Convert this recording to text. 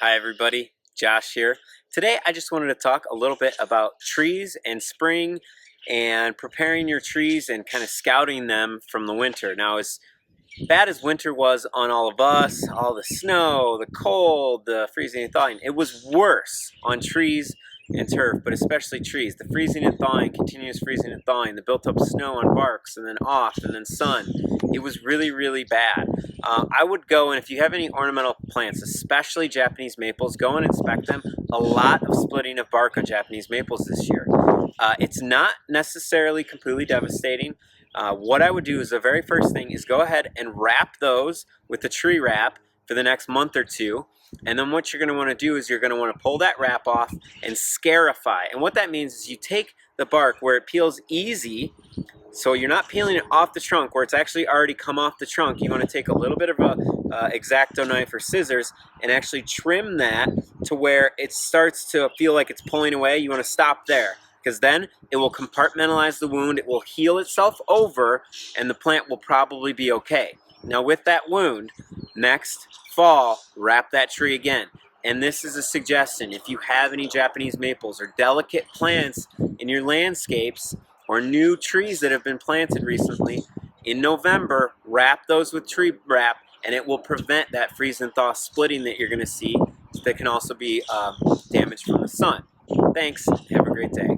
Hi everybody, Josh here. Today I just wanted to talk a little bit about trees and spring and preparing your trees and kind of scouting them from the winter. Now, as bad as winter was on all of us, all the snow, the cold, the freezing and thawing, it was worse on trees and turf, but especially trees. The freezing and thawing, continuous freezing and thawing, the built up snow on barks and then off and then sun. It was really, really bad. I would go, and if you have any ornamental plants, especially Japanese maples, go and inspect them. A lot of splitting of bark on Japanese maples this year. It's not necessarily completely devastating. What I would do is the very first thing is go ahead and wrap those with the tree wrap for the next month or two. And then what you're going to want to do is you're going to want to pull that wrap off and scarify. And what that means is you take the bark where it peels easy, so you're not peeling it off the trunk where it's actually already come off the trunk. You want to take a little bit of a X-Acto knife or scissors and actually trim that to where it starts to feel like it's pulling away. You want to stop there, because then it will compartmentalize the wound, it will heal itself over, and the plant will probably be okay. Now with that wound, next fall, wrap that tree again. And this is a suggestion: if you have any Japanese maples or delicate plants in your landscapes or new trees that have been planted recently, in November, wrap those with tree wrap, and it will prevent that freeze and thaw splitting that you're going to see that can also be damaged from the sun. Thanks. Have a great day.